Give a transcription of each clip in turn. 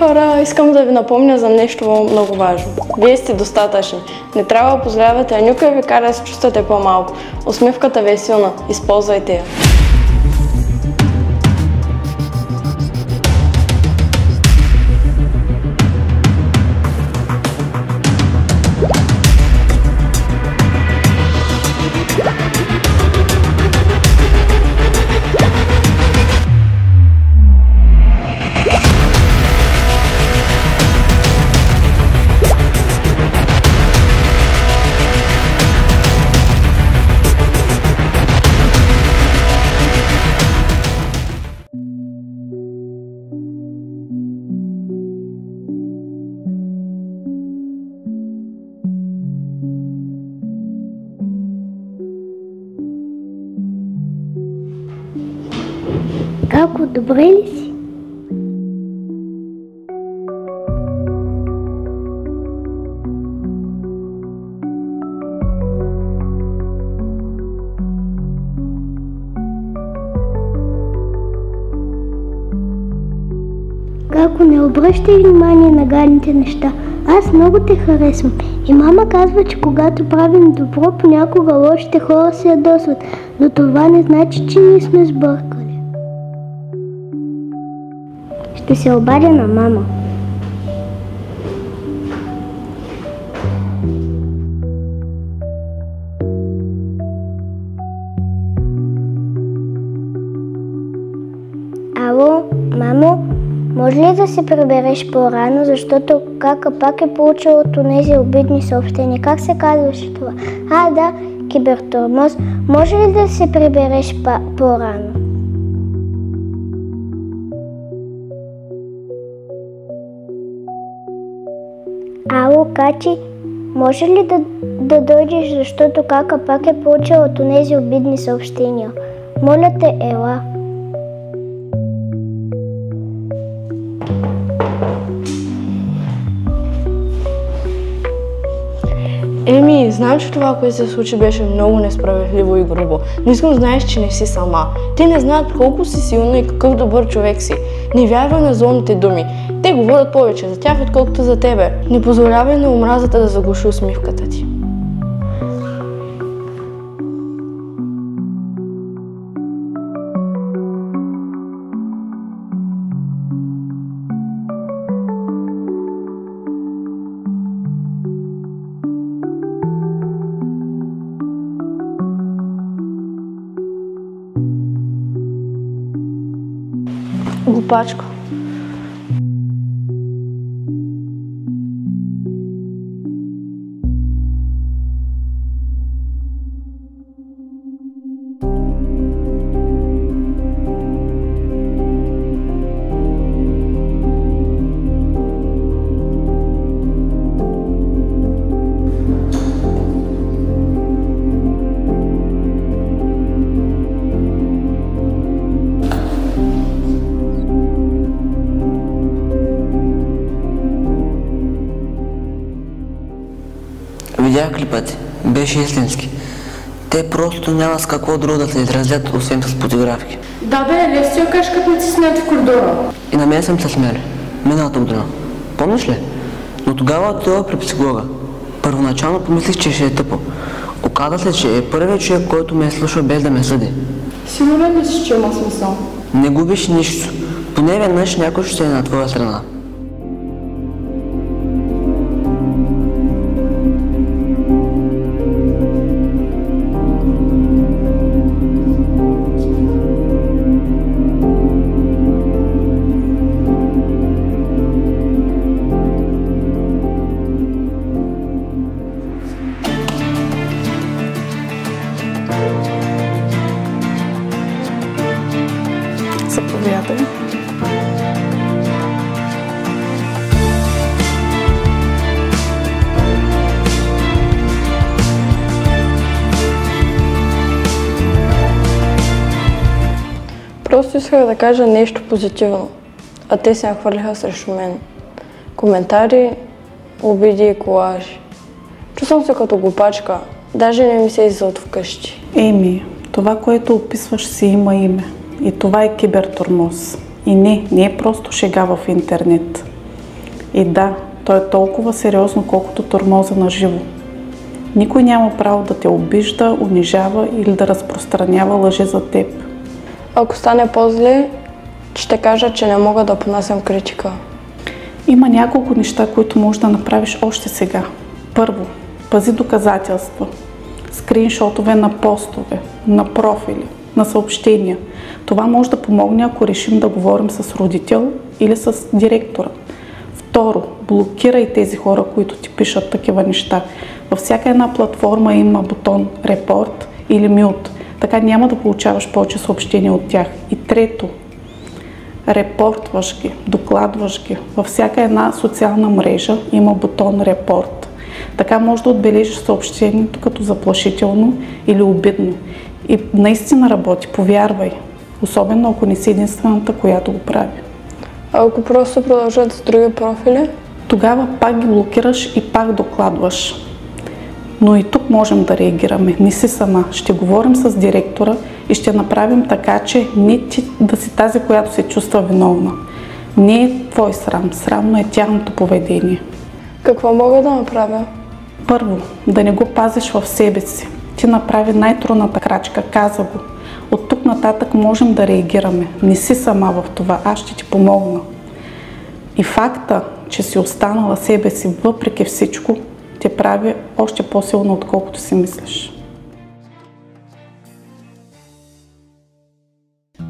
хора, искам да ви напомня за нещо много важно. Вие сте достатъчни. Не трябва да позволявате, а никой ви кара да се чувствате по-малко. Усмивката ви е силна. Използвайте я. Гако, добре ли си? Гако, не обръщай внимание на гадните неща. Аз много те харесвам. И мама казва, че когато правим добро, понякога лошите хора се ядосват. Но това не значи, че ние сме сбъркали. Ще се обадя на мама. Ало, мамо, може ли да се прибереш по-рано, защото Кака пак е получила от онези обидни съобщения. Как се казваше това? Да, кибертормоз. Може ли да се прибереш по-рано? Ало, Кати, може ли да дойдеш, защото Кака пак е получила от онези обидни съобщения? Моля те, ела. Еми, знам, че това, което се случи, беше много несправедливо и грубо. Но искам да знаеш, че не си сама. Те не знаят колко си силна и какъв добър човек си. Не вярвай на злобните думи. Те говорят повече за тях, отколкото за тебе. Не позволявай на омразата да заглуши усмивката ти. Глупачко. Видях клипът, беше истински. Те просто няма с какво друго да се изразят, освен с фотографики. Да бе, лев си я кажеш, като не си снети в коридора. И на мен съм се смели. Миналата година. Помниш ли? Но тогава отидох при психолога. Първоначално помислих, че ще е тъпо. Оказа се, че е първият човек, който ме е слушал без да ме съди. Сигурен ли си, че има смисъл? Не губиш нищо. Поне веднъж някой ще е на твоя страна. Заповядай. Просто исках да кажа нещо позитивно, а те се нахвърляха срещу мен. Коментари, обиди и колажи. Чувствам се като глупачка, даже не ми се излът вкъщи. Еми, това, което описваш, си има име. И това е кибертормоз. И не е просто шега в интернет. И да, то е толкова сериозно, колкото тормоза на живо. Никой няма право да те обижда, унижава или да разпространява лъжи за теб. Ако стане по-зле, ще кажа, че не мога да понасям критика. Има няколко неща, които можеш да направиш още сега. Първо, пази доказателства. Скриншотове на постове, на профили, на съобщения. Това може да помогне, ако решим да говорим с родител или с директора. Второ, блокирай тези хора, които ти пишат такива неща. Във всяка една платформа има бутон репорт или мют. Така няма да получаваш повече съобщения от тях. И трето, репортваш ги, докладваш ги. Във всяка една социална мрежа има бутон репорт. Така може да отбележиш съобщението като заплашително или обидно. И наистина работи, повярвай. Особено ако не си единствената, която го прави. А ако просто продължат с други профили? Тогава пак ги блокираш и пак докладваш. Но и тук можем да реагираме. Не си сама. Ще говорим с директора и ще направим така, че не ти да си тази, която се чувства виновна. Не е твой срам. Срамно е тяхното поведение. Какво мога да направя? Първо, да не го пазиш в себе си. Ти направи най-трудната крачка, каза го. От тук нататък можем да реагираме. Не си сама в това, аз ще ти помогна. И факта, че си останала себе си въпреки всичко, те прави още по-силно, отколкото си мислиш.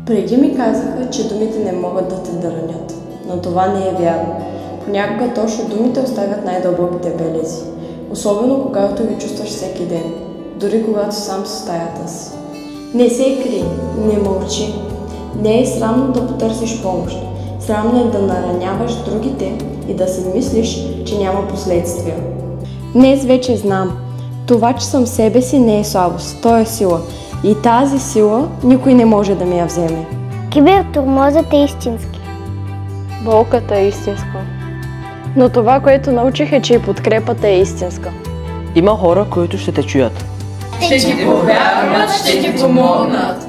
Преди ми казаха, че думите не могат да те ранят, но това не е вярно. Понякога точно думите оставят най-дълбоките белези, особено когато ги чувстваш всеки ден, дори когато сам в стаята си. Не се кри, не мълчи. Не е срамно да потърсиш помощ. Срамно е да нараняваш другите и да си мислиш, че няма последствия. Днес вече знам. Това, че съм себе си, не е слабост, то е сила. И тази сила никой не може да ми я вземе. Кибертурмозът е истински. Болката е истинска. Но това, което научих, е, че и подкрепата е истинска. Има хора, които ще те чуят. Ще ти повярват, ще ти помогнат.